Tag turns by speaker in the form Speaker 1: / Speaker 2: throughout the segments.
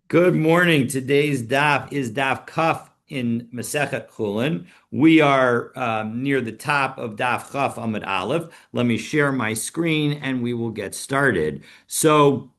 Speaker 1: Good morning. Today's daf is daf kaf in Masechet Chullin. We are near the top of daf kaf Amud Aleph. Let me share my screen and we will get started. So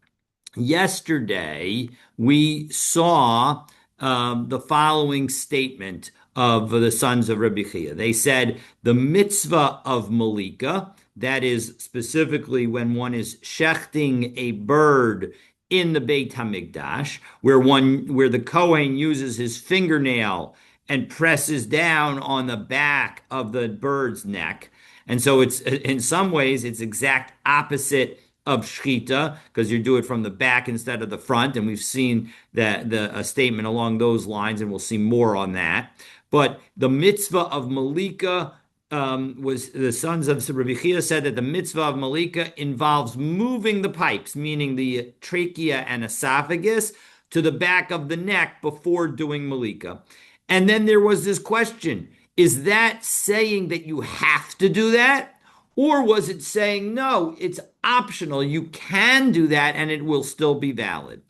Speaker 1: yesterday we saw the following statement of the sons of Rabbi Chia. They said the mitzvah of Malika, that is specifically when one is shechting a bird in the Beit Hamikdash, where the Kohen uses his fingernail and presses down on the back of the bird's neck. And so it's in some ways it's exact opposite of shchita because you do it from the back instead of the front, and we've seen that a statement along those lines, and we'll see more on that. But the mitzvah of Malika was the sons of Rabbi Chia said that the mitzvah of Malika involves moving the pipes, meaning the trachea and esophagus, to the back of the neck before doing Malika. And then there was this question: is that saying that you have to do that? Or was it saying, no, it's optional. You can do that and it will still be valid.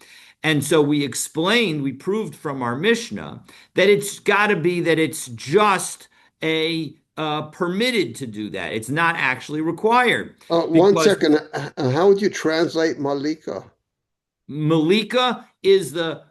Speaker 1: And so we proved from our Mishnah that it's got to be that it's just a permitted to do that. It's not actually required.
Speaker 2: One
Speaker 1: Because
Speaker 2: second. How would you translate Malika?
Speaker 1: Malika is the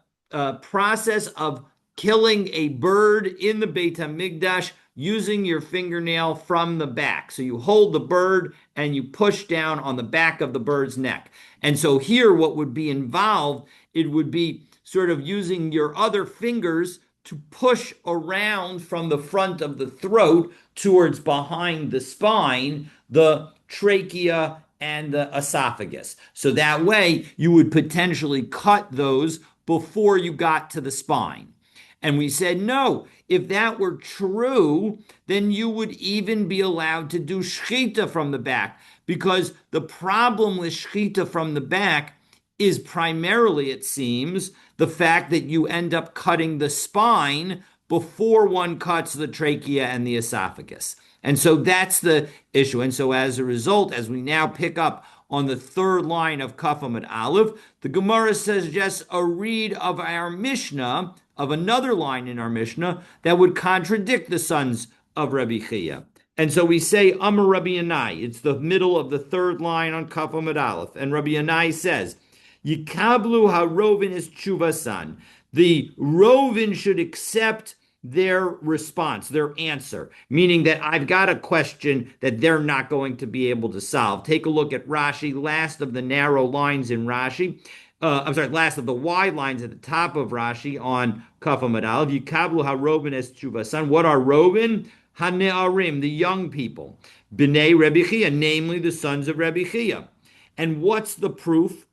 Speaker 1: process of killing a bird in the Beit HaMikdash using your fingernail from the back. So you hold the bird and you push down on the back of the bird's neck. And so here, what would be involved, it would be sort of using your other fingers to push around from the front of the throat towards behind the spine, the trachea and the esophagus. So that way you would potentially cut those before you got to the spine. And we said, no, if that were true, then you would even be allowed to do shchita from the back, because the problem with shchita from the back is primarily, it seems, the fact that you end up cutting the spine before one cuts the trachea and the esophagus. And so that's the issue. And so as a result, as we now pick up on the third line of Kaf Amud Aleph, the Gemara suggests a read of our Mishnah, of another line in our Mishnah, that would contradict the sons of Rabbi Chia. And so we say, Amar Rabbi Yanai. It's the middle of the third line on Kaf Amud Aleph. And Rabbi Yanai says, Yikablu harovin is tshuvasan. The rovin should accept their response, their answer, meaning that I've got a question that they're not going to be able to solve. Take a look at Rashi, last of the narrow lines in Rashi. Last of the wide lines at the top of Rashi on Kaf Amud Aleph. Yikablu harovin es tshuvasan. What are rovin? Hane'arim, the young people. B'nei Rebbe Chia, namely the sons of Rebbe Chia. And what's the proof?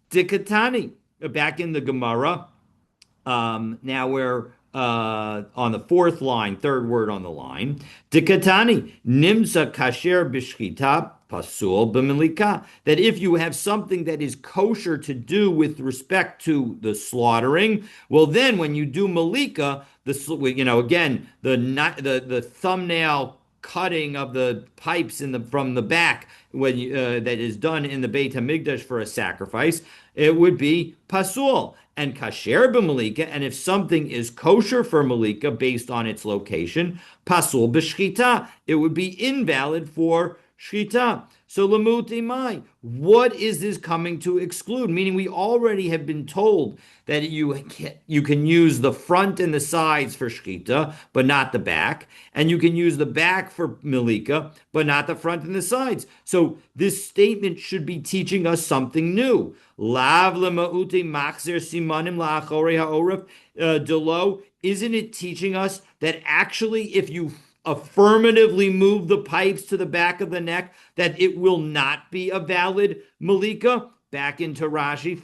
Speaker 1: Dikatani, back in the Gemara. Now we're on the fourth line, third word on the line. Dikatani, nimsa kasher b'shchita pasul b'melika. That if you have something that is kosher to do with respect to the slaughtering, well, then when you do malika, again, the thumbnail cutting of the pipes from the back that is done in the Beit Hamikdash for a sacrifice, it would be pasul and kasher b'malika. And if something is kosher for malika based on its location, pasul b'shchita, it would be invalid for shchita. So lamuti mai, what is this coming to exclude? Meaning we already have been told that you can use the front and the sides for shchita, but not the back. And you can use the back for malika, but not the front and the sides. So this statement should be teaching us something new. Lav lema'uti machzer simanim la'achorei ha'oref delo. Isn't it teaching us that actually if you affirmatively move the pipes to the back of the neck, that it will not be a valid malika? Back into Rashi,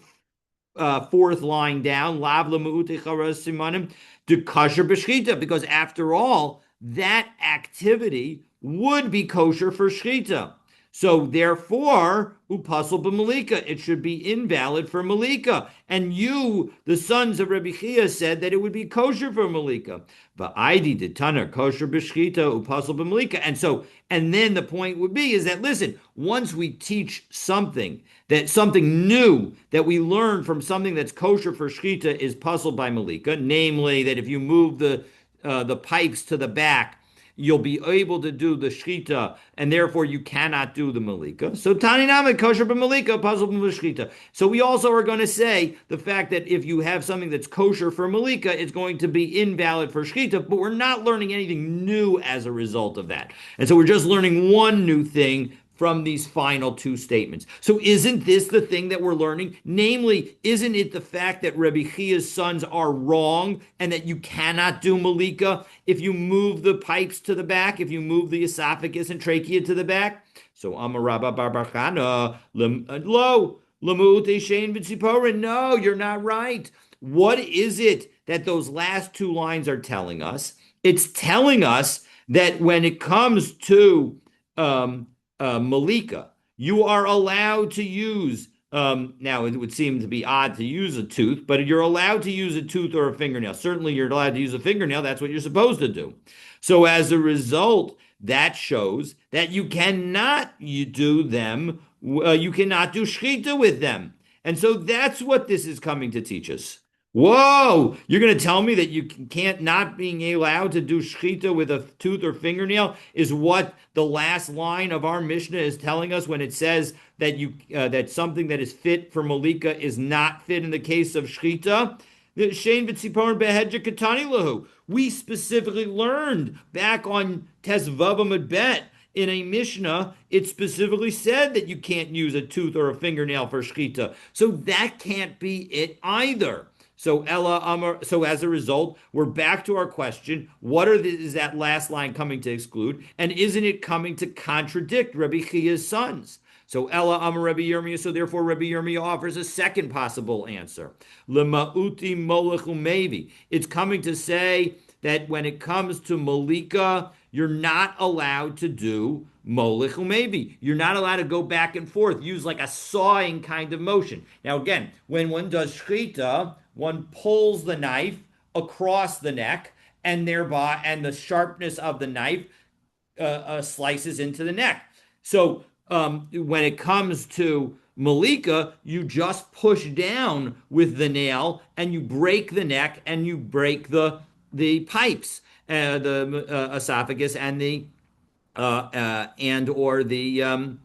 Speaker 1: fourth line down, lav lemu'ute charas simanim de kosher b'shchita, because after all, that activity would be kosher for shchita. So therefore, upasal b'malika, it should be invalid for malika. And you, the sons of Rabbi Chia, said that it would be kosher for malika. Va'idi detana kosher b'shchita upasal b'malika. And then the point would be is that listen, once we teach something that something new that we learn from something that's kosher for shchita is puzzled by malika, namely that if you move the pipes to the back, you'll be able to do the shchita, and therefore you cannot do the malika. So taninama kosher b'malika, puzzle b'shchita. So we also are going to say the fact that if you have something that's kosher for malika, it's going to be invalid for shchita, but we're not learning anything new as a result of that. And so we're just learning one new thing from these final two statements. So isn't this the thing that we're learning? Namely, isn't it the fact that Rabbi Chia's sons are wrong and that you cannot do malika if you move the pipes to the back, if you move the esophagus and trachea to the back? So Amarabba Barbachana, lo, Lamute Shane Vitziporin. No, you're not right. What is it that those last two lines are telling us? It's telling us that when it comes to malika, you are allowed to use. Now, it would seem to be odd to use a tooth, but you're allowed to use a tooth or a fingernail. Certainly, you're allowed to use a fingernail. That's what you're supposed to do. So, as a result, that shows that you do them. You cannot do shchita with them, and so that's what this is coming to teach us. Whoa, you're going to tell me that you can't not being allowed to do shchita with a tooth or fingernail is what the last line of our Mishnah is telling us when it says that that something that is fit for malika is not fit in the case of shchita? We specifically learned back on Tesvav Bet in a Mishnah, it specifically said that you can't use a tooth or a fingernail for shchita. So that can't be it either. So Ella Amar. So as a result, we're back to our question: is that last line coming to exclude, and isn't it coming to contradict Rabbi Chia's sons? So Ella Amar Rabbi Yirmiyah. So therefore, Rabbi Yirmiyah offers a second possible answer: Lemauti molech umevi. It's coming to say that when it comes to malika, you're not allowed to do molech umevi. You're not allowed to go back and forth, use like a sawing kind of motion. Now again, when one does shchita, one pulls the knife across the neck, and the sharpness of the knife slices into the neck. So when it comes to malika, you just push down with the nail, and you break the neck, and you break the pipes, the esophagus, and the or the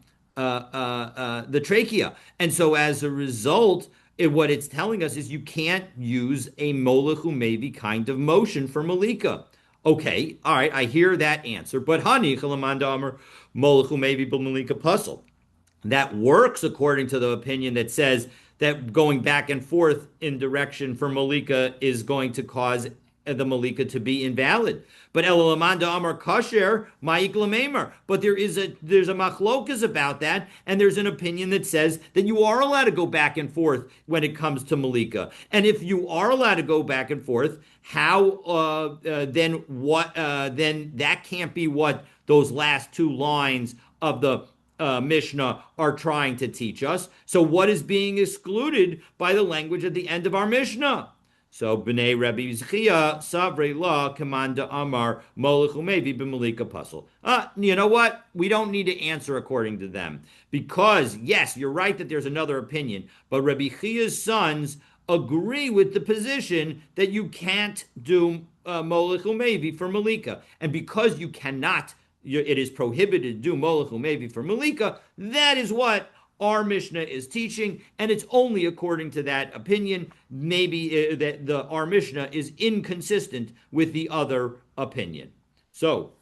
Speaker 1: trachea. And so as a result, what it's telling us is you can't use a molech umevi kind of motion for malika. Okay, all right, I hear that answer, but hani chalamanda amar molech umevi b'malika puzzle. That works according to the opinion that says that going back and forth in direction for malika is going to cause the malika to be invalid. But elalamanda amar kasher ma'ik. But there's a machlokas about that, and there's an opinion that says that you are allowed to go back and forth when it comes to malika. And if you are allowed to go back and forth, how then what? Then that can't be what those last two lines of the Mishnah are trying to teach us. So what is being excluded by the language at the end of our Mishnah? So B'nai Rabbi Zechia Savrei La Kamanda Amar Molech Umevi B'Malika Puzzle. You know what? We don't need to answer according to them, because yes, you're right that there's another opinion, but Rabbi Chia's sons agree with the position that you can't do Molech Umevi for Malika, and because you cannot, it is prohibited to do Molech Umevi for Malika. That is what our Mishnah is teaching, and it's only according to that opinion. Maybe that our Mishnah is inconsistent with the other opinion. So,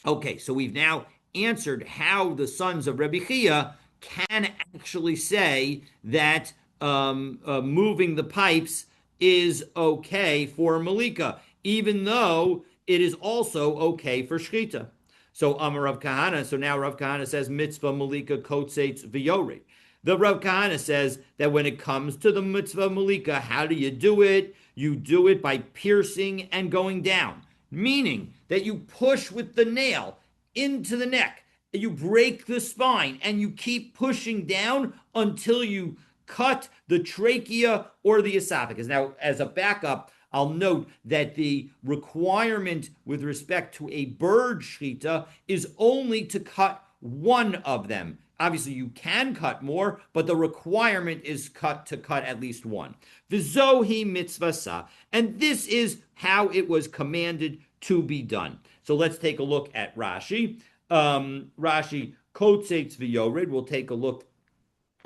Speaker 1: okay, so we've now answered how the sons of Rabbi Chia can actually say that moving the pipes is okay for Malika, even though it is also okay for Shchita. So Amar Rav Kahana. So now Rav Kahana says mitzvah malika kotzetz v'yori. The Rav Kahana says that when it comes to the mitzvah malika, how do you do it? You do it by piercing and going down, meaning that you push with the nail into the neck, you break the spine and you keep pushing down until you cut the trachea or the esophagus. Now, as a backup, I'll note that the requirement with respect to a bird shechita is only to cut one of them. Obviously, you can cut more, but the requirement is to cut at least one. V'zohi mitzvasa, and this is how it was commanded to be done. So let's take a look at Rashi. Rashi kotzetz v'yored. We'll take a look.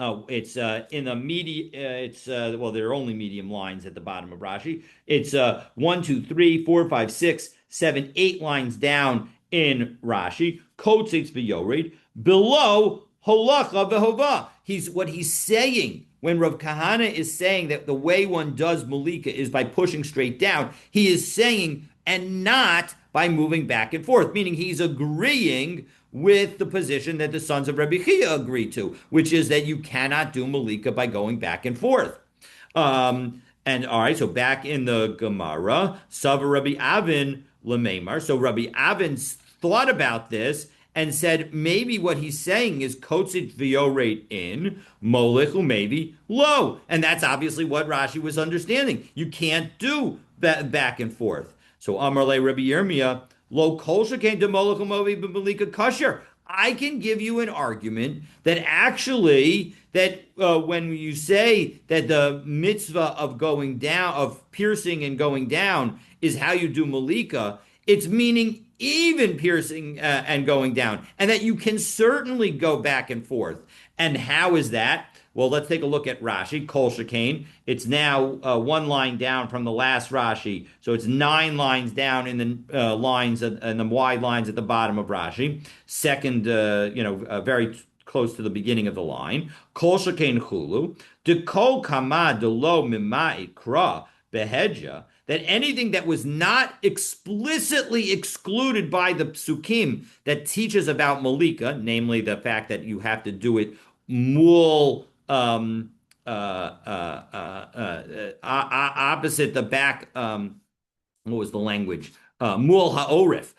Speaker 1: It's in a medium. Well, there are only medium lines at the bottom of Rashi. It's 1, 2, 3, 4, 5, 6, 7, 8 lines down in Rashi. Kotzetz v'yored. Below holacha v'hova. What he's saying when Rav Kahana is saying that the way one does malika is by pushing straight down. He is saying, and not by moving back and forth, meaning he's agreeing with the position that the sons of Rabbi Chia agree to, which is that you cannot do malika by going back and forth. And all right, so back in the Gemara, Sava Rabbi Avin Lememar. So Rabbi Avin thought about this and said maybe what he's saying is kotzit v'yored in, molech umevi lo. And that's obviously what Rashi was understanding. You can't do that back and forth. So Amar le Rabbi Yirmiyah, lo kol shekain demolech umevi b'malika kasher. I can give you an argument that actually that when you say that the mitzvah of going down, of piercing and going down is how you do malika, it's meaning even piercing and going down, and that you can certainly go back and forth. And how is that? Well, let's take a look at Rashi, Kol Shekain. It's now one line down from the last Rashi, so it's 9 lines down in the lines and the wide lines at the bottom of Rashi. Second, very close to the beginning of the line. Kol Shekain Chulu, de Kol Kama de Lo Mima Ikra Behedja. That anything that was not explicitly excluded by the psukim that teaches about malika, namely the fact that you have to do it mul opposite the back. What was the language? Mul ha'orif,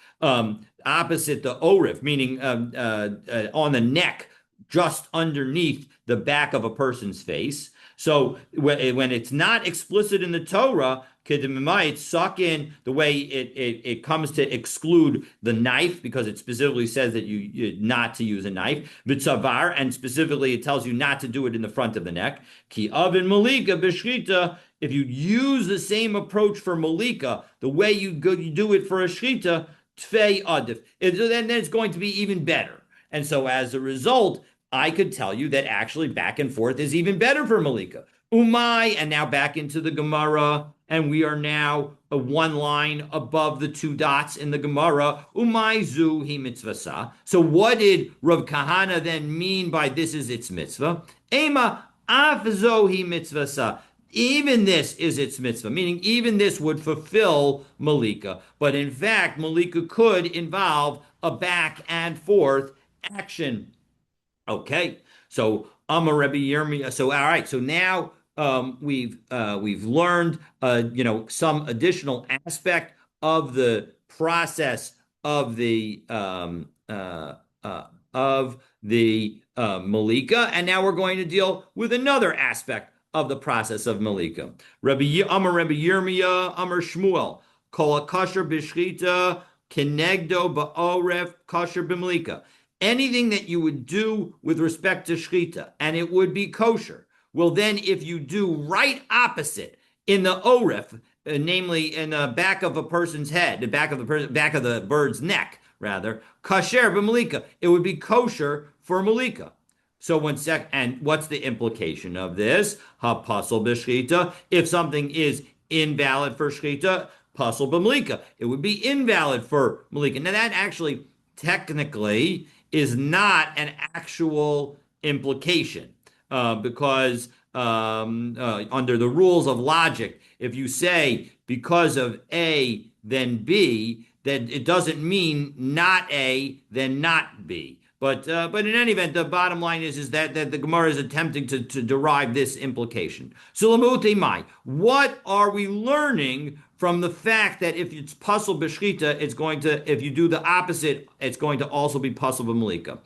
Speaker 1: opposite the orif, meaning on the neck, just underneath the back of a person's face. So when it's not explicit in the Torah, Kedemimai, suck in the way it comes to exclude the knife, because it specifically says that you not to use a knife. Vitzavar, and specifically it tells you not to do it in the front of the neck. Ki avin malika b'shchita. If you use the same approach for malika, the way you do it for a shchita, tfei adif, then it's going to be even better. And so as a result, I could tell you that actually back and forth is even better for malika. Umay, and now back into the Gemara, and we are now one line above the 2 dots in the Gemara. Umay zu hi mitzvasa. So what did Rav Kahana then mean by this is its mitzvah? Ema af zo hi mitzvasa. Even this is its mitzvah, meaning even this would fulfill malika. But in fact, malika could involve a back and forth action. Okay, so Amar Rebbe Yirmiyah. So all right, so now we've learned some additional aspect of the process of the malika, and now we're going to deal with another aspect of the process of malika. Amar Rebbe Yirmiyah, Amar Shmuel, Kol kasher b'shchita kenegdo ba'oref kasher b'malika. Anything that you would do with respect to shchita, and it would be kosher. Well, then if you do right opposite in the oref, namely in the back of a person's head, the back of the bird's neck, rather, kasher b'malika, it would be kosher for malika. So and what's the implication of this? Ha-pasal b'shchita. If something is invalid for shchita, pasal b'malika, it would be invalid for malika. Now that actually technically is not an actual implication, because under the rules of logic, if you say because of A, then B, that it doesn't mean not A, then not B. But in any event, the bottom line is that the Gemara is attempting to derive this implication. So, what are we learning from the fact that if it's pasul b'shchita, if you do the opposite, it's going to also be pasul b'malika.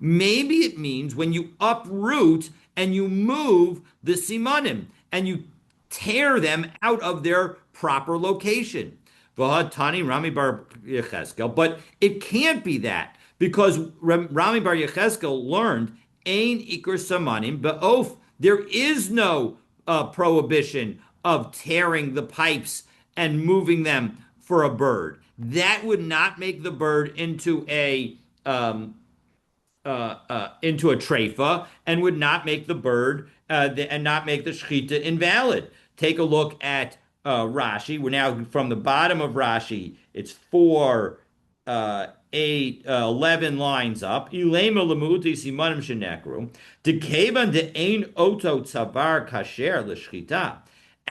Speaker 1: Maybe it means when you uproot and you move the simanim and you tear them out of their proper location. Tani Rami Bar Yecheskel, but it can't be that because Rami Bar Yecheskel learned Ein Iker Samanim Be'of. There is no prohibition of tearing the pipes and moving them for a bird. That would not make the bird into a treifa and would not make the bird and not make the shechita invalid. Take a look at Rashi. We're now from the bottom of Rashi. It's 4, 8, 11 lines up. Ilema lemuti simanim shenekru. Dekevan de ein oto tzavar kasher l'shchita.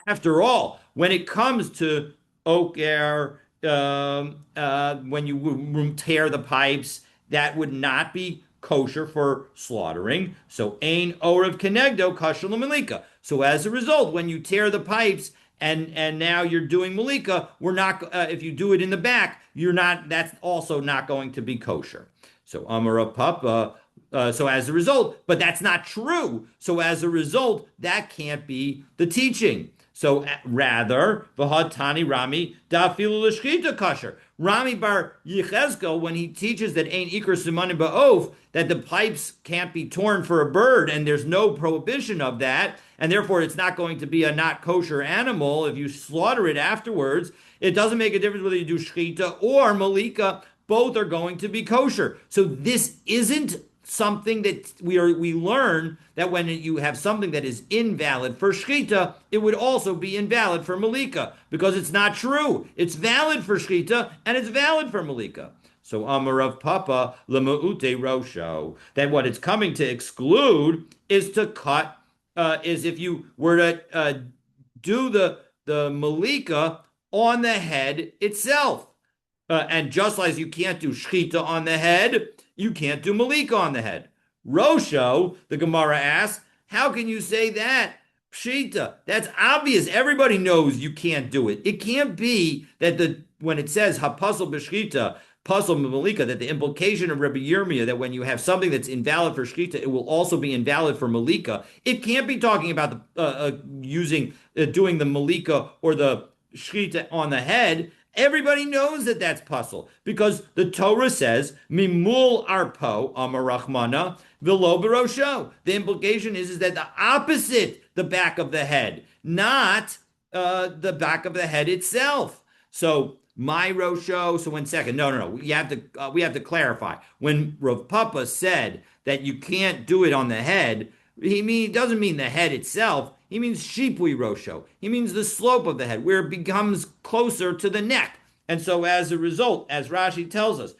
Speaker 1: After all, when it comes to oker, when you tear the pipes, that would not be kosher for slaughtering. So ein orev kenegdo kasher l'malika. So as a result, when you tear the pipes and now you're doing malika, we're not. If you do it in the back, you're not. That's also not going to be kosher. So Amar Papa. So as a result, but that's not true. So as a result, that can't be the teaching. So rather, v'hatani Rami dafilu l'shchita kasher. Rami Bar Yechezkel, when he teaches that ain't ikr simanim ba'of, that the pipes can't be torn for a bird, and there's no prohibition of that, and therefore it's not going to be a not kosher animal if you slaughter it afterwards. It doesn't make a difference whether you do shchita or malika; both are going to be kosher. So this isn't something that we learn that when you have something that is invalid for shchita, it would also be invalid for malika, because it's not true. It's valid for shchita and it's valid for malika. So Amar of Papa lemuute rosho, that what it's coming to exclude is to cut, is if you were to do the malika on the head itself. And just as you can't do shchita on the head, you can't do malika on the head. Rosho, the Gemara asks, how can you say that? Pshita, that's obvious. Everybody knows you can't do it. It can't be that when it says hapasul b'shchita, pasul malika, that the implication of Rabbi Yirmiyah that when you have something that's invalid for shchita, it will also be invalid for malika. It can't be talking about doing the malika or the shchita on the head. Everybody knows that that's pasul because the Torah says mimul arpo amarachmana v'lo barosho. The implication is that the opposite, the back of the head, not the back of the head itself. So my rosho. So 1 second. No. We have to clarify. When Rav Papa said that you can't do it on the head, he doesn't mean the head itself. He means shipui rosho. He means the slope of the head, where it becomes closer to the neck. And so as a result, as Rashi tells us,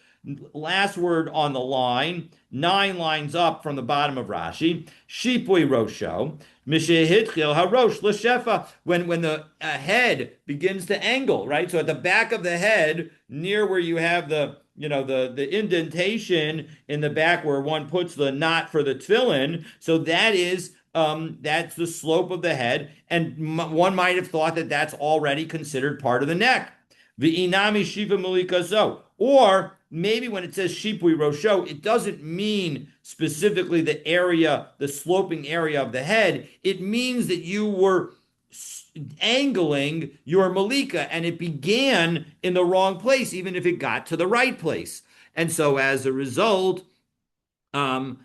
Speaker 1: last word on the line, 9 lines up from the bottom of Rashi, shipui rosho, mishehitchil harosh l'shefa, when the head begins to angle, right? So at the back of the head, near where you have the indentation in the back where one puts the knot for the tefillin, so that is that's the slope of the head, and one might have thought that that's already considered part of the neck. V'inami shiva malika zo. Or maybe when it says shipui rosho, it doesn't mean specifically the sloping area of the head. It means that you were angling your malika and it began in the wrong place, even if it got to the right place. And so as a result, Kagon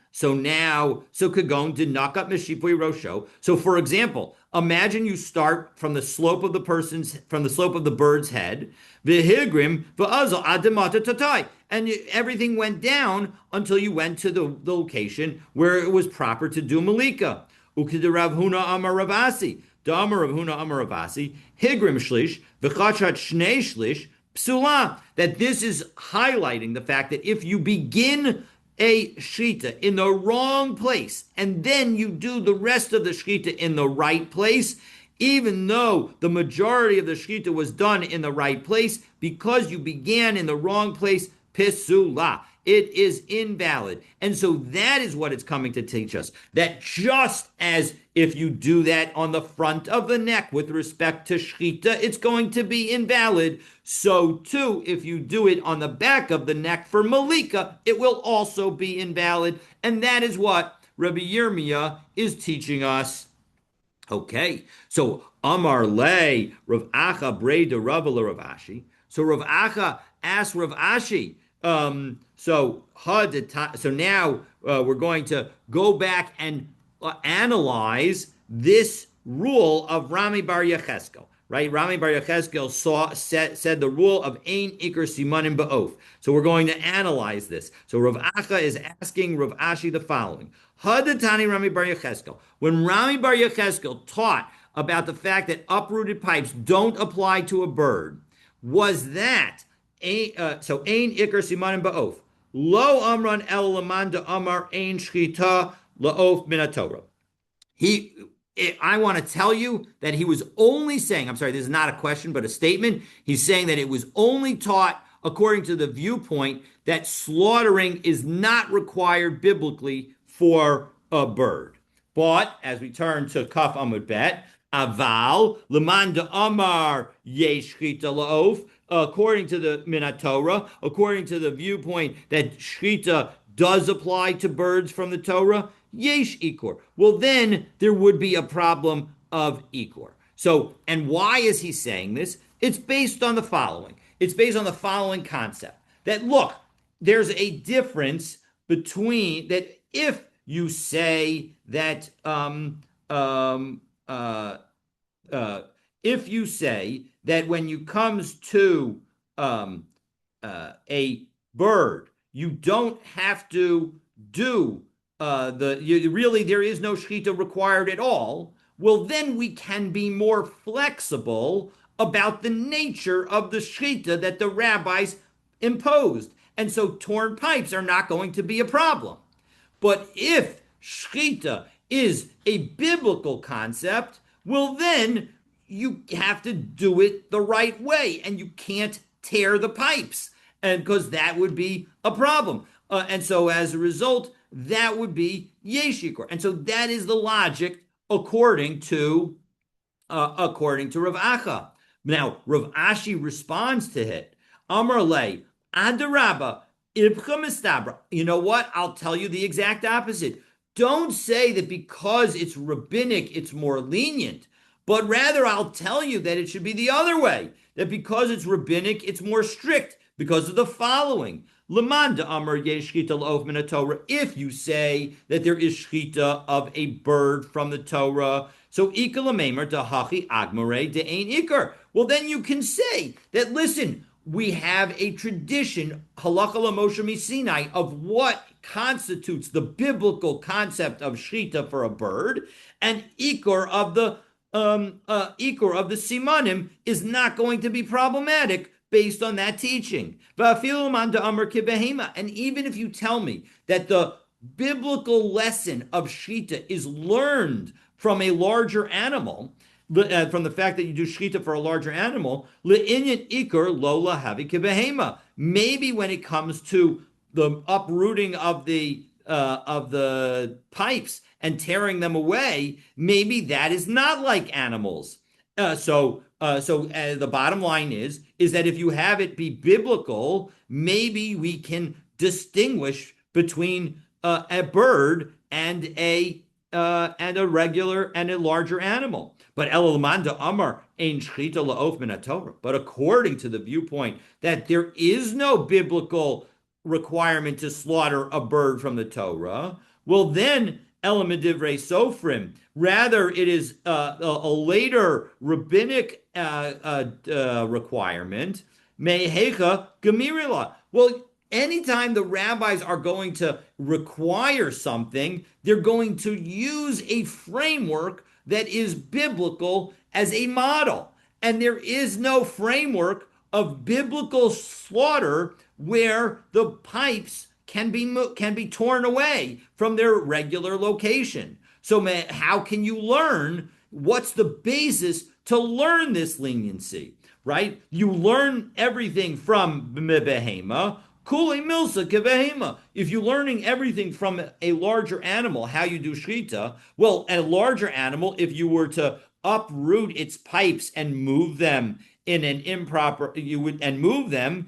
Speaker 1: did knock up Meshipui Rosho. So for example, imagine you start from the slope of the bird's head, Vihigrim, Va'azal Adamata Tatai, and everything went down until you went to the location where it was proper to do Malika. Ukid Rav Huna Amar Ravasi, Damar Rav Huna Amar Ravasi, Higrim Shlish, V'chachat Shnei Shlish, Psula, that this is highlighting the fact that if you begin a shchita in the wrong place, and then you do the rest of the shchita in the right place, even though the majority of the shchita was done in the right place, because you began in the wrong place, pisula, it is invalid. And so that is what it's coming to teach us. That just as if you do that on the front of the neck with respect to shchita, it's going to be invalid. So too, if you do it on the back of the neck for malika, it will also be invalid. And that is what Rabbi Yirmiyah is teaching us. Okay, so Amar Le Rav Acha Breda Rava Rav Ashi. So Rav Acha asked Rav Ashi. So now we're going to go back and analyze this rule of Rami Bar Yecheskel. Right, Rami Bar Yecheskel said the rule of Ein Iker Simanim Ba'of. So we're going to analyze this. So Rav Acha is asking Rav Ashi the following: Hadatani Rami Bar Yecheskel. When Rami Bar Yecheskel taught about the fact that uprooted pipes don't apply to a bird, was that so Ein Iker Simanim Ba'of Lo Amran El Lamanda Amar Ein Shchita La'of Minatorah. I want to tell you that he was only saying, I'm sorry, this is not a question, but a statement. He's saying that it was only taught according to the viewpoint that slaughtering is not required biblically for a bird. But as we turn to Kaf Amud Bet, Aval, Lemanda Amar Yesh Shchita La'of, according to the Minatorah, according to the viewpoint that Shchita does apply to birds from the Torah, Yesh Ikor. Well, then there would be a problem of Ikor. So, and why is he saying this? It's based on the following. It's based on the following concept that, look, there's a difference between that if you say that, if you say that when you comes to a bird, you don't have to do there is no shechita required at all. Well, then we can be more flexible about the nature of the shechita that the rabbis imposed. And so torn pipes are not going to be a problem. But if shechita is a biblical concept, well, then you have to do it the right way and you can't tear the pipes, and because that would be a problem. And so as a result, that would be yeshikor. And so that is the logic according to Rav Acha. Now, Rav Ashi responds to it. Amar le, adarabba, ibcha mistabra. You know what? I'll tell you the exact opposite. Don't say that because it's rabbinic, it's more lenient, but rather I'll tell you that it should be the other way, that because it's rabbinic, it's more strict because of the following. Lamanda Amar Yesh Shchita L'of Min Torah. If you say that there is shchita of a bird from the Torah, so Ika Lamemer Dahachi Agmare De Ein Ikar. Well, then you can say that, listen, we have a tradition, Halacha L'Moshe Misinai, of what constitutes the biblical concept of shchita for a bird, and Ikar of the Simanim is not going to be problematic based on that teaching. And even if you tell me that the biblical lesson of shchita is learned from a larger animal, from the fact that you do shchita for a larger animal, maybe when it comes to the uprooting of the pipes and tearing them away, maybe that is not like animals. So the bottom line is that if you have it be biblical, maybe we can distinguish between a bird and a regular and a larger animal. But Elamanda Amar Ein Shchita La'of Min Torah. But according to the viewpoint that there is no biblical requirement to slaughter a bird from the Torah, well then Elamadivrei Sofrim. Rather, it is a later rabbinic requirement. Mehecha Gemirila. Well, anytime the rabbis are going to require something, they're going to use a framework that is biblical as a model. And there is no framework of biblical slaughter where the pipes can be torn away from their regular location. So how can you learn? What's the basis to learn this leniency, right? You learn everything from behema, Kule milsa kevehema. If you're learning everything from a larger animal, how you do shchita, well, a larger animal, if you were to uproot its pipes and move them in an improper, you would invalidate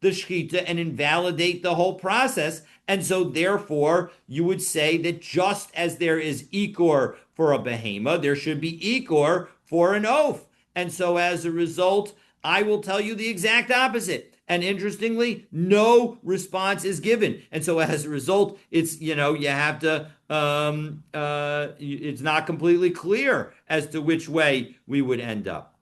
Speaker 1: the shchita and invalidate the whole process. And so, therefore, you would say that just as there is ikor for a behema, there should be ikor for an oaf. And so, as a result, I will tell you the exact opposite. And interestingly, no response is given. And so as a result, it's, you have to, it's not completely clear as to which way we would end up.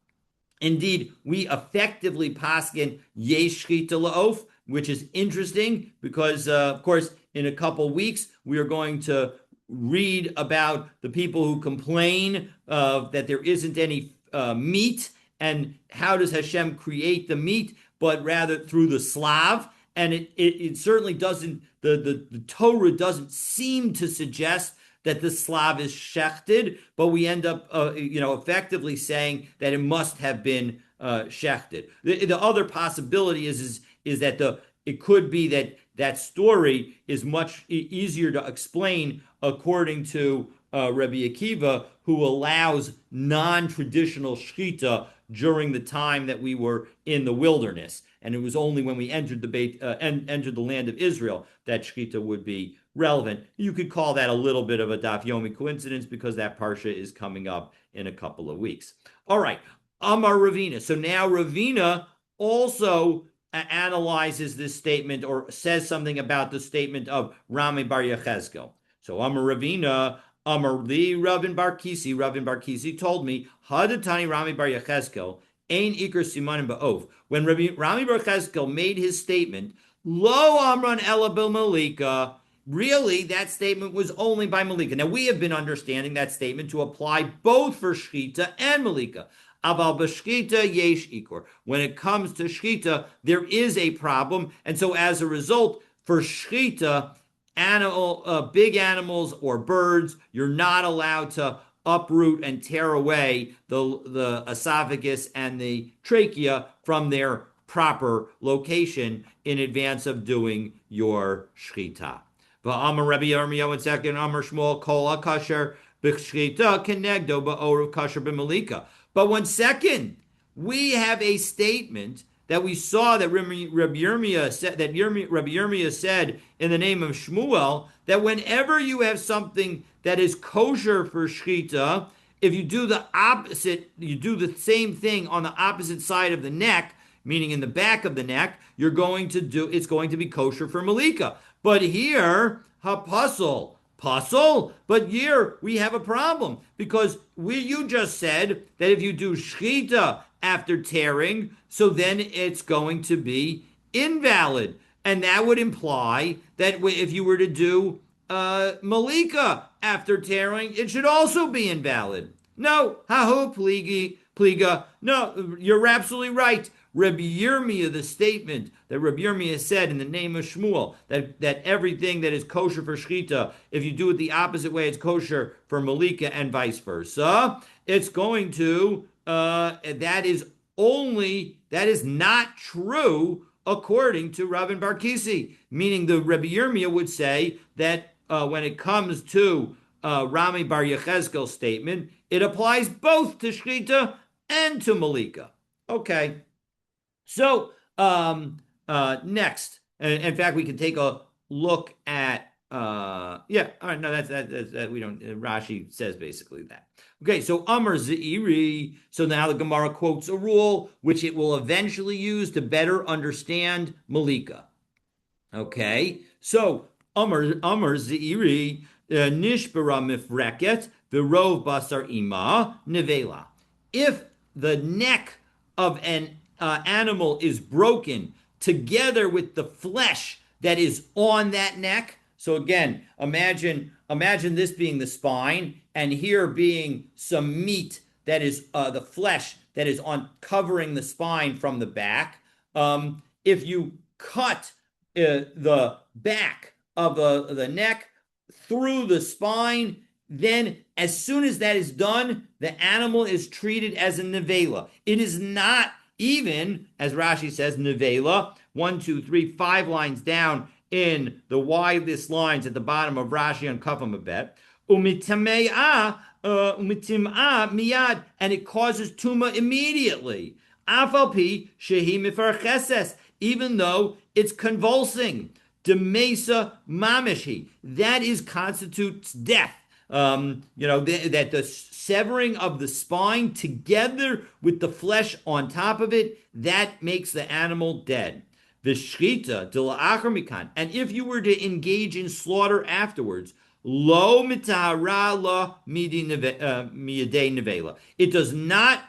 Speaker 1: Indeed, we effectively paskin yesh shchita la'of, which is interesting because, of course, in a couple weeks, we are going to read about the people who complain that there isn't any meat, and how does Hashem create the meat, but rather through the Slav. And it certainly doesn't, the Torah doesn't seem to suggest that the Slav is shechted, but we end up, effectively saying that it must have been shechted. The other possibility is that it could be that story is much easier to explain according to Rabbi Akiva, who allows non-traditional shechita during the time that we were in the wilderness, and it was only when we entered the land of Israel that shechita would be relevant. You could call that a little bit of a Daf Yomi coincidence because that parsha is coming up in a couple of weeks. All right, Amar Ravina. So now Ravina also analyzes this statement or says something about the statement of Rami Bar Yechezkel. So Amar Ravina, Amar Li Ravin Bar Kisi. Ravin Bar Kisi told me, Hadatani Rami Bar Yechezkel, Ein Iker Simanim Ba'ov. When Rami Bar Yechezkel made his statement, Lo Amran Ela Bil Malika, really that statement was only by Malika. Now we have been understanding that statement to apply both for Shchita and Malika. Aval b'shchita yesh ikor. When it comes to shchita, there is a problem, and so as a result, for shchita, big animals or birds, you're not allowed to uproot and tear away the esophagus and the trachea from their proper location in advance of doing your shchita. V'amar Rabbi Yirmiyahu and second Amar Shmuel kol kasher b'shchita kenegdo ba'orav kasher b'malika. But 1 second, we have a statement that we saw that Rabbi Yirmiyah said in the name of Shmuel, that whenever you have something that is kosher for shchita, if you do the opposite, you do the same thing on the opposite side of the neck, meaning in the back of the neck, it's going to be kosher for malika. But here, hapasul, but here we have a problem because you just said that if you do shchita after tearing, so then it's going to be invalid. And that would imply that if you were to do malika after tearing, it should also be invalid. No, hahu pliga. No, you're absolutely right. Rabbi Yirmiyah, the statement that Rabbi Yirmiyah said in the name of Shmuel, that everything that is kosher for shchita, if you do it the opposite way, it's kosher for malika and vice versa. It's going to, that is not true according to Ravin Bar Kisi, meaning the Rabbi Yirmiyah would say that when it comes to Rami Bar Yechezkel's statement, it applies both to shchita and to malika. Okay. So next, in fact, we can take a look at all right. No, that's we don't. Rashi says basically that. Okay, so Amar Zeiri. So now the Gemara quotes a rule which it will eventually use to better understand malika. Okay, so Amar Zeiri nishbara mifreket v'rov basar ima nevela. If the neck of an animal is broken together with the flesh that is on that neck. So again, imagine this being the spine, and here being some meat that is the flesh that is on covering the spine from the back. If you cut the back of the neck through the spine, then as soon as that is done, the animal is treated as a nevela. It is not even, as Rashi says, nevela, one, two, three, 5 lines down in the widest lines at the bottom of Rashi on Kaf Amabet. Umitim'a miyad, and it causes tuma immediately. Afalpi shehi mifarcheses, even though it's convulsing. Demesa mamishi, that is constitutes death. That the severing of the spine together with the flesh on top of it, that makes the animal dead. V'shchita dela'achar mikan, and if you were to engage in slaughter afterwards, lo mitahara la miyadei nevela, it does not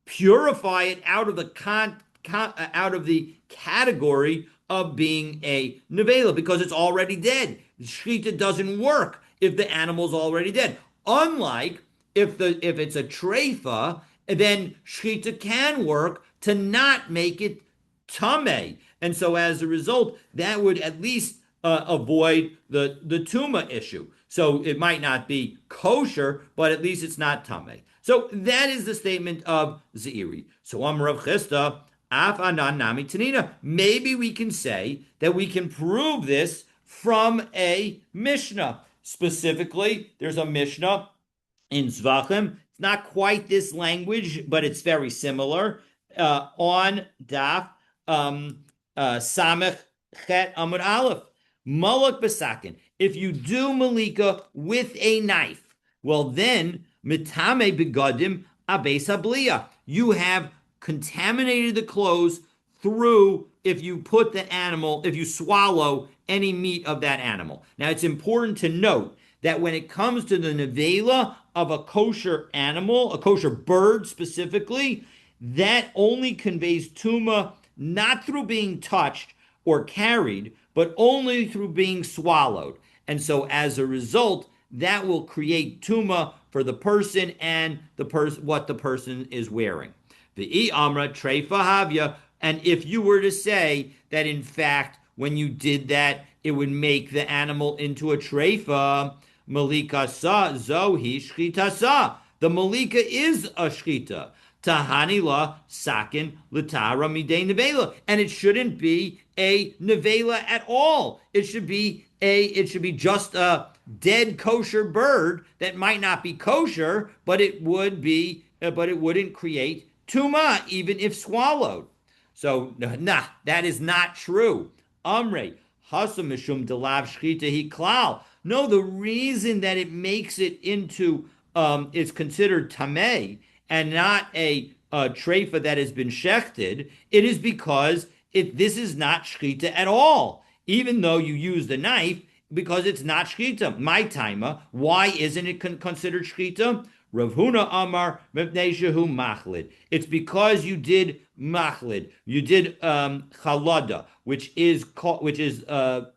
Speaker 1: purify it out of the category of being a nevela, because it's already dead. Shchita doesn't work if the animal's already dead. Unlike if it's a treifa, then shchita can work to not make it tameh. And so as a result, that would at least avoid the tuma issue. So it might not be kosher, but at least it's not tameh. So that is the statement of Zeiri. So Amar Rav Chisda, Af anan nami tanina. Maybe we can say that we can prove this from a Mishnah. Specifically, there's a Mishnah in Zvachim. It's not quite this language, but it's very similar. On Daf Samech Chet Amud Aleph. Malak Besakin. If you do Malika with a knife, well then, Mitame Begadim Abeis Habliya. You have contaminated the clothes through if you swallow any meat of that animal. Now, it's important to note that when it comes to the nevela of a kosher animal, a kosher bird specifically, that only conveys tuma not through being touched or carried, but only through being swallowed. And so as a result, that will create tuma for the person and what the person is wearing. The amra treifa havya, and if you were to say that in fact when you did that it would make the animal into a treifa, malika sa zohi shchita sa. The malika is a shchita. Tahani la sakin l'tara midei nevela, and it shouldn't be a nevela at all. It should be just a dead kosher bird that might not be kosher, but it wouldn't create tuma even if swallowed. So that is not true. Amrei hasam mishum delav shchita hi klal. No, the reason that it makes it into is considered tamei and not a treifa that has been shechted, it is because this is not shchita at all. Even though you use the knife, because it's not shchita. My timer, why isn't it considered shchita? Rav Huna Amar Mepnei Shehu Machlid. It's because you did machlid. You did chalada, which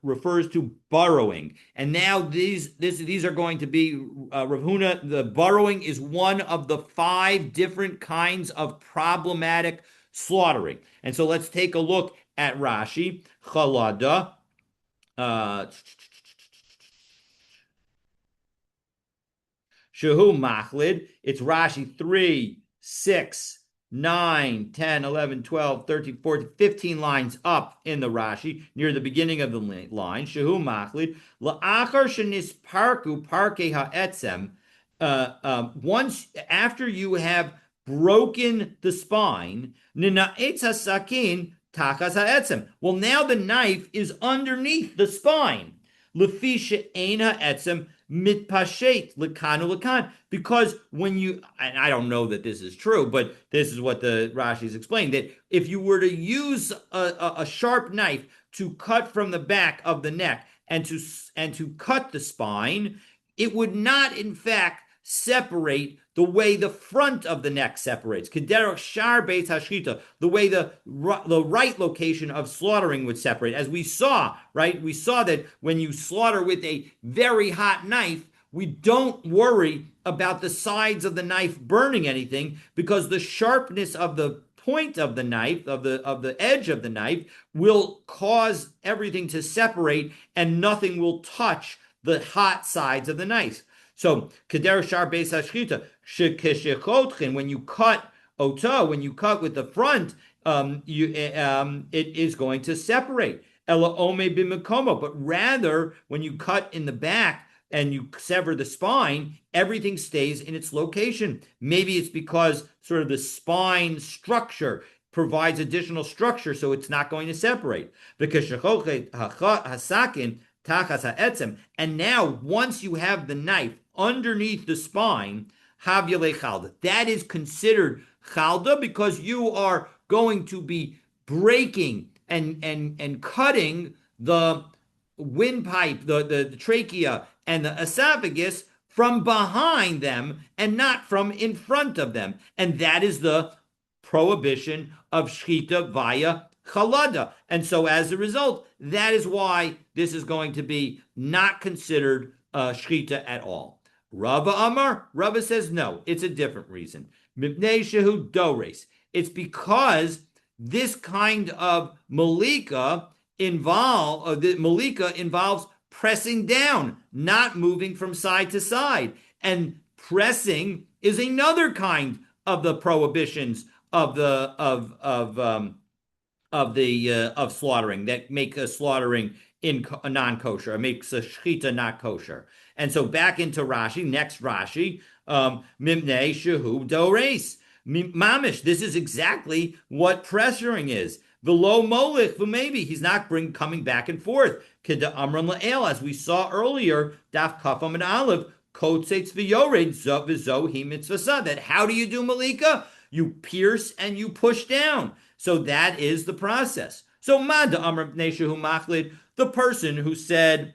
Speaker 1: refers to burrowing. And now these are going to be Rav Huna. The burrowing is one of the 5 different kinds of problematic slaughtering. And so let's take a look at Rashi. Chalada. Shehu Machlid, it's Rashi 3, 6, 9, 10, 11, 12, 13, 14, 15 lines up in the Rashi, near the beginning of the line. Shehu Machlid, La'achar shenisparku parke ha'etzem, once after you have broken the spine, nina'etz hasakin takas ha'etzem. Well, now the knife is underneath the spine. Lefi she'ein ha'etzem mitpashet lekanu lekan, because when you, and I don't know that this is true, but this is what the Rashi is explaining, that if you were to use a sharp knife to cut from the back of the neck and to cut the spine, it would not in fact separate the way the front of the neck separates. Kederach shar beit hashchita, the way the right location of slaughtering would separate. As we saw, right? We saw that when you slaughter with a very hot knife, we don't worry about the sides of the knife burning anything, because the sharpness of the point of the knife, of the edge of the knife, will cause everything to separate and nothing will touch the hot sides of the knife. So, Keder Shar Beis Hashchita, when you cut Ota, when you cut with the front, it is going to separate. Ela ome b'mekomo, but rather when you cut in the back and you sever the spine, everything stays in its location. Maybe it's because sort of the spine structure provides additional structure, so it's not going to separate. Because hasakin tachas ha'etzem, and now once you have the knife underneath the spine, havyale chalda, that is considered chalda because you are going to be breaking and cutting the windpipe, the trachea, and the esophagus from behind them and not from in front of them. And that is the prohibition of shchita via chalada. And so as a result, that is why this is going to be not considered shchita at all. Rava Amar, Rava says no, it's a different reason. Mipnei shehu dores. It's because this kind of malika involves pressing down, not moving from side to side. And pressing is another kind of the prohibitions of slaughtering that make a slaughtering in a non-kosher, makes a shechita not kosher. And so back into Rashi, next Rashi, mimnei shehu dores. Mamish, this is exactly what pressuring is. V'lo molich, maybe he's not coming back and forth. Kida amran la'el, as we saw earlier, daf kafam and olive, kotzetz v'yored v'zohi mitzvasa. That how do you do malika? You pierce and you push down. So that is the process. So mada amr neshehu machlid, the person who said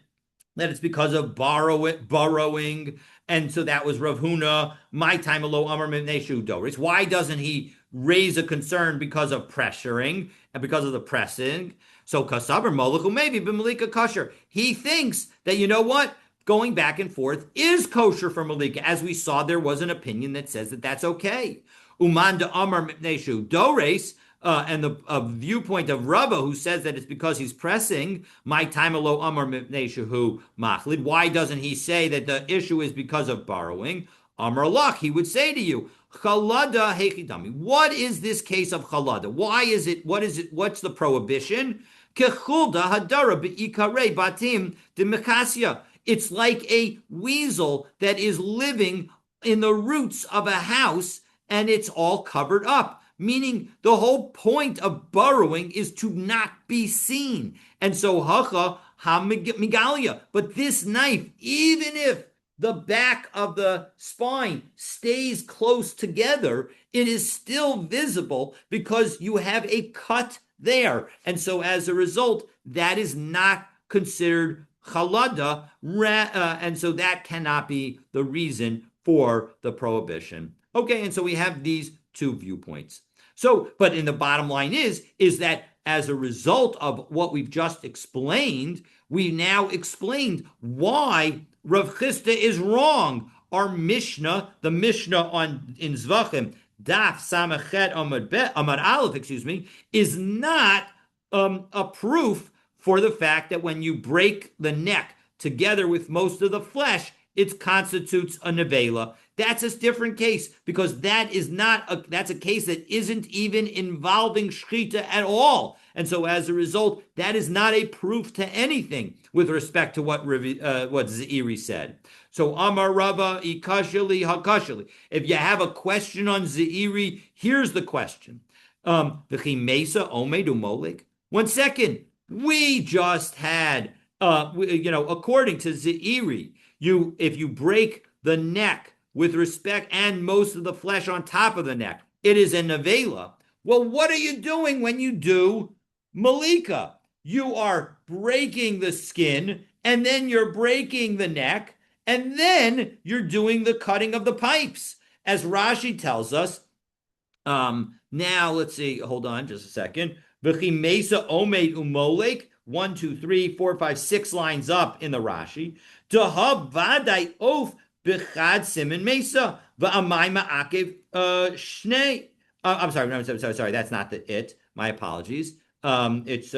Speaker 1: that it's because of borrowing, and so that was Rav Huna. My time alo amar neshehu doris. Why doesn't he raise a concern because of pressuring and because of the pressing? So kasaber molachu maybe b'malika kosher. He thinks that, you know what, going back and forth is kosher for malika. As we saw, there was an opinion that says that that's okay. Uman de amar neshehu dores. And the viewpoint of Rava, who says that it's because he's pressing, my time alo amar shehu machlid. Why doesn't he say that the issue is because of borrowing? Amar lach, he would say to you, chalada hechidami. What is this case of chalada? Why is it? What is it? What's the prohibition? Kechulda hadara beikare batim de mechasya. It's like a weasel that is living in the roots of a house and it's all covered up. Meaning the whole point of burrowing is to not be seen. And so hacha ha-migalia. But this knife, even if the back of the spine stays close together, it is still visible because you have a cut there. And so as a result, that is not considered chalada. And so that cannot be the reason for the prohibition. Okay, and so we have these two viewpoints. So, but in the bottom line is that as a result of what we've just explained, we now explained why Rav Chisda is wrong. Our Mishnah, the Mishnah in Zvachim, Daf Samachet Amar Aleph, is not a proof for the fact that when you break the neck together with most of the flesh, it constitutes a nevela. That's a different case because that's a case that isn't even involving shchita at all. And so as a result, that is not a proof to anything with respect to what Zeiri said. So Amar Rava ikashali hakashali. If you have a question on Zeiri, here's the question. V'chi mesa omed umolik. 1 second. We just had, according to Zeiri, if you break the neck with respect and most of the flesh on top of the neck, it is a nevela. Well, what are you doing when you do malika? You are breaking the skin, and then you're breaking the neck, and then you're doing the cutting of the pipes. As Rashi tells us, now let's see, hold on just a second. V'chi mesa omed umolek, 1, 2, 3, 4, 5, 6 lines up in the Rashi. Dahav vadai of b'chad simin mesa v'amayma akev shnei. I'm sorry. That's not it. My apologies. It's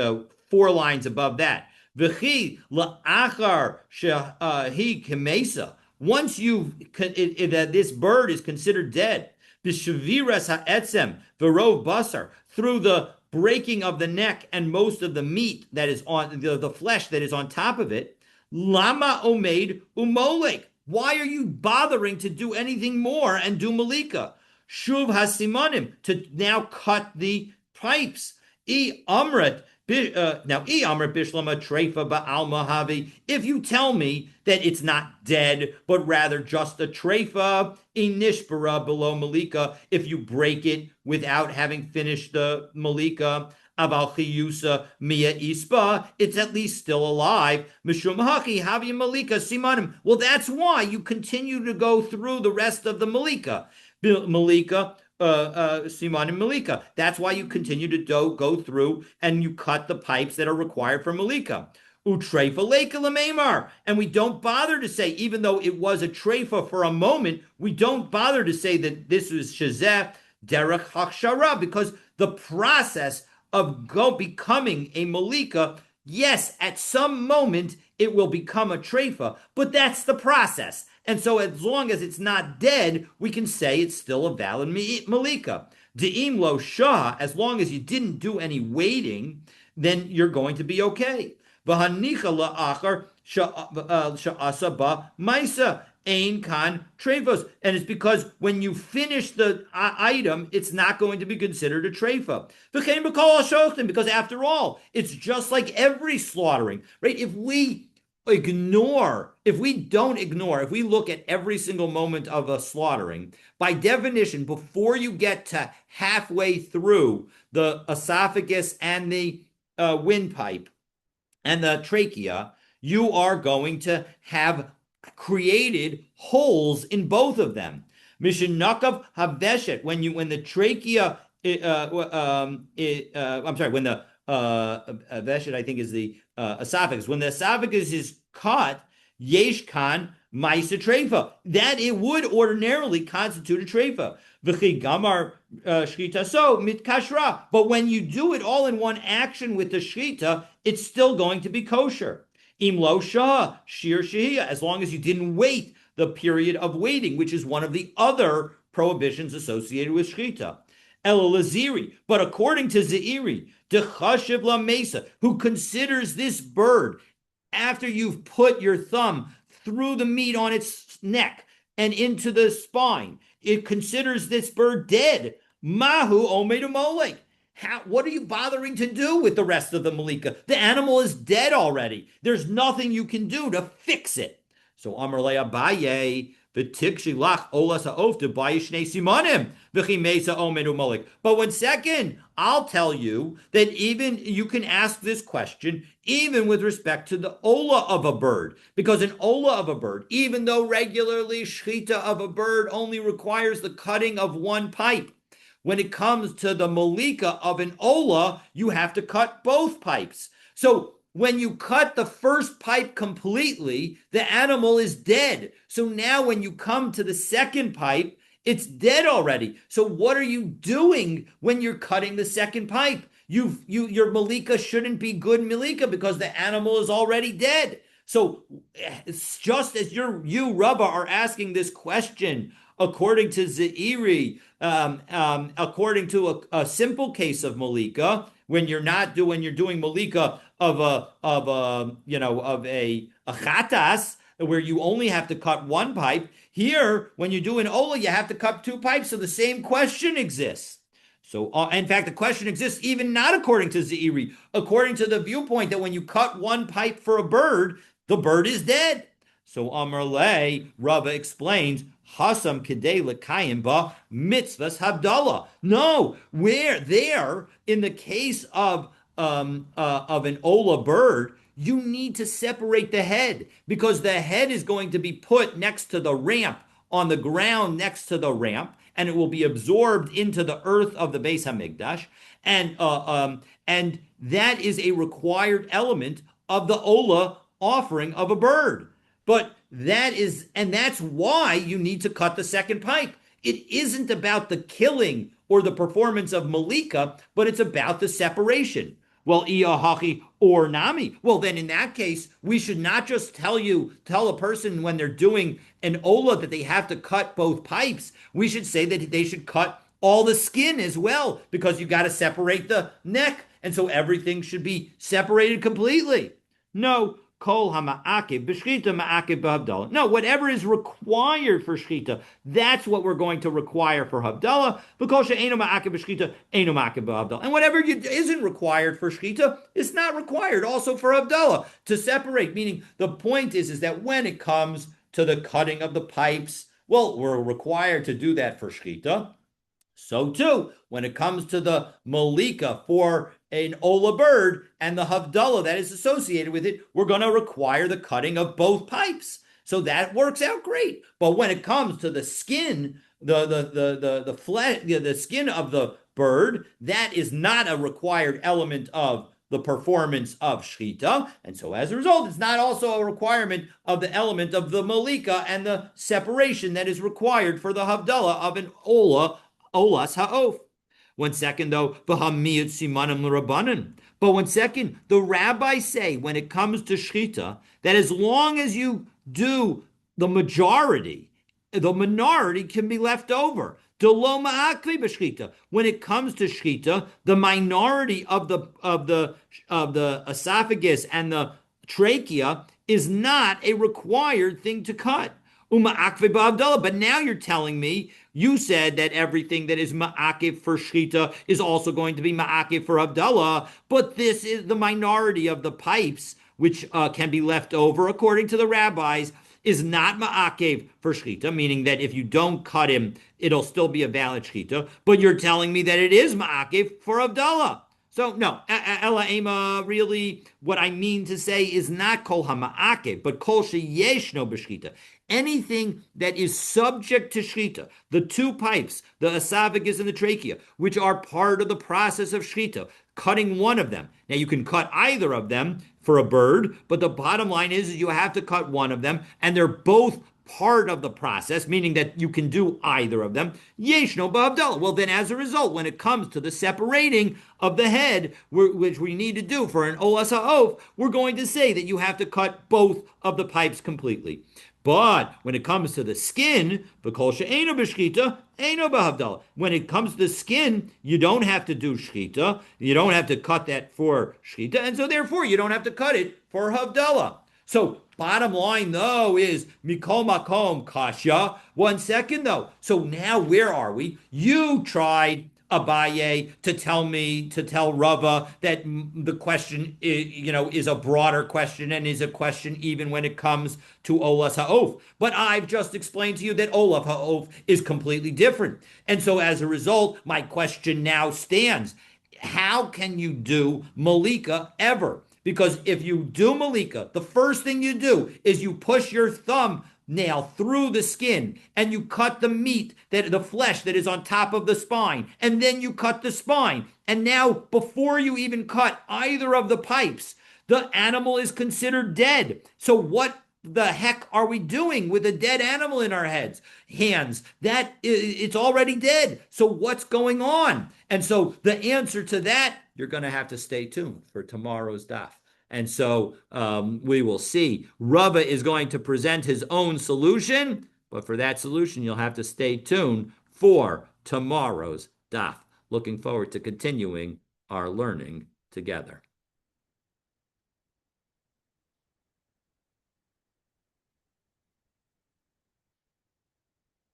Speaker 1: 4 lines above that. V'chi la'achar shehi kemesa. Once this bird is considered dead. b'shaviras ha'etzem v'rov basar, through the breaking of the neck and most of the meat that is on the flesh that is on top of it. Lama omed umolek. Why are you bothering to do anything more and do malika? Shuv hasimanim, to now cut the pipes. E amret. Now, e amret bishlama treifa ba'alma havi. If you tell me that it's not dead, but rather just a treifa, e nishbara below malika, if you break it without having finished the malika, aval chiyusa mia ispa, it's at least still alive. Mishum haki havi malika simanim. Well, that's why you continue to go through the rest of the malika. Malika, Siman Malika. That's why you continue to go through and you cut the pipes that are required for Malika. Utrefa leka lamemar. And we don't bother to say, even though it was a treifa for a moment, we don't bother to say that this was shazeh derech hakshara, because the process of becoming a Malika, yes, at some moment it will become a treifa, but that's the process. And so as long as it's not dead, we can say it's still a valid malika. De'im lo shah, as long as you didn't do any waiting, then you're going to be okay. V'hanicha la'achar sha'asa ba maisa ein kan trefos. And it's because when you finish the item, it's not going to be considered a trefa. Because after all, it's just like every slaughtering, right? If we look at every single moment of a slaughtering, by definition, before you get to halfway through the esophagus and the windpipe and the trachea, you are going to have created holes in both of them. Mishinakav haveshet, when the trachea, when the veshet, I think, is the esophagus. When the esophagus is cut, yeshkan maisa treifa, that it would ordinarily constitute a treifa. V'chi gamar shchita so mitkashra. But when you do it all in one action with the shchita, it's still going to be kosher. Im lo shah shir shehiyah, as long as you didn't wait the period of waiting, which is one of the other prohibitions associated with shchita. Elaziri, but according to Zeiri, Dechashiv la Mesa, who considers this bird, after you've put your thumb through the meat on its neck and into the spine, it considers this bird dead. Mahu omedu molek. What are you bothering to do with the rest of the malika? The animal is dead already. There's nothing you can do to fix it. So Amar le Abaye, but one second, I'll tell you that even you can ask this question even with respect to the ola of a bird, because an ola of a bird, even though regularly shchita of a bird only requires the cutting of one pipe, when it comes to the malika of an ola, you have to cut both pipes. So when you cut the first pipe completely, the animal is dead. So now when you come to the second pipe, it's dead already. So what are you doing when you're cutting the second pipe? Your malika shouldn't be good malika because the animal is already dead. So it's just as you Rabba are asking this question according to Zeiri, according to a simple case of malika, when you're doing malika of a chatas, where you only have to cut one pipe. Here, when you do an ola, you have to cut two pipes. So the same question exists. So, in fact, the question exists even not according to Zeiri, according to the viewpoint that when you cut one pipe for a bird, the bird is dead. So Amar Le, Rava explains, Hasam Kedei L'Kayim Ba Mitzvahs Havdalah. No, where there, in the case of an ola bird, you need to separate the head, because the head is going to be put next to the ramp, on the ground next to the ramp, and it will be absorbed into the earth of the Beis Hamikdash, and that is a required element of the ola offering of a bird. But that's why you need to cut the second pipe. It isn't about the killing or the performance of malika, but it's about the separation. Well, iahachi or nami. Well, then in that case, we should not just tell a person when they're doing an ola that they have to cut both pipes. We should say that they should cut all the skin as well, because you got to separate the neck. And so everything should be separated completely. No, kol hama'akev b'shchita ma'akev b'havdalah. No, whatever is required for shchita, that's what we're going to require for havdalah. Because she'eno ma'akev b'shchita, eno ma'akev b'havdalah. And whatever isn't required for shchita is not required also for havdalah. To separate, meaning the point is that when it comes to the cutting of the pipes, well, we're required to do that for shchita. So too, when it comes to the malika for an ola bird and the havdalah that is associated with it, we're going to require the cutting of both pipes. So that works out great. But when it comes to the skin, the flesh, the skin of the bird, that is not a required element of the performance of shchita, and so as a result, it's not also a requirement of the element of the malika and the separation that is required for the havdalah of an olas ha'of. One second, though, v'hamiyut simanim l'rabbanan. But one second, the rabbis say when it comes to shchita that as long as you do the majority, the minority can be left over. When it comes to shchita, the minority of the esophagus and the trachea is not a required thing to cut. But now you're telling me, you said that everything that is ma'akiv for shchita is also going to be ma'akiv for havdalah, but this is the minority of the pipes which can be left over, according to the rabbis, is not ma'akev for shchita, meaning that if you don't cut him, it'll still be a valid shchita. But you're telling me that it is ma'akev for havdalah. So no, ela ema, really, what I mean to say is not kol hama'akev, but kol sheyeshno b'shchita. Anything that is subject to shchita, the two pipes, the esophagus and the trachea, which are part of the process of shchita, cutting one of them. Now you can cut either of them for a bird, but the bottom line is you have to cut one of them, and they're both part of the process, meaning that you can do either of them. Yeshno ba'avdalah. Well, then as a result, when it comes to the separating of the head, which we need to do for an olas ha'of, we're going to say that you have to cut both of the pipes completely. But when it comes to the skin, v'kol she'eino b'shchita, eino b'havdalah. When it comes to the skin, you don't have to do shchita. You don't have to cut that for shchita, and so therefore you don't have to cut it for havdalah. So bottom line, though, is mikol makom kasha. One second, though. So now where are we? You tried, Abaye, to tell Rava that the question is a broader question and is a question even when it comes to Olas Ha'of. But I've just explained to you that Olaf Ha'of is completely different. And so as a result, my question now stands. How can you do Malika ever? Because if you do Malika, the first thing you do is you push your thumb nail through the skin and you cut the meat, the flesh that is on top of the spine, and then you cut the spine. And now, before you even cut either of the pipes, the animal is considered dead. So what the heck are we doing with a dead animal in our hands? That it's already dead. So what's going on? And so the answer to that, you're going to have to stay tuned for tomorrow's daf. And so we will see. Rava is going to present his own solution, but for that solution, you'll have to stay tuned for tomorrow's daf. Looking forward to continuing our learning together.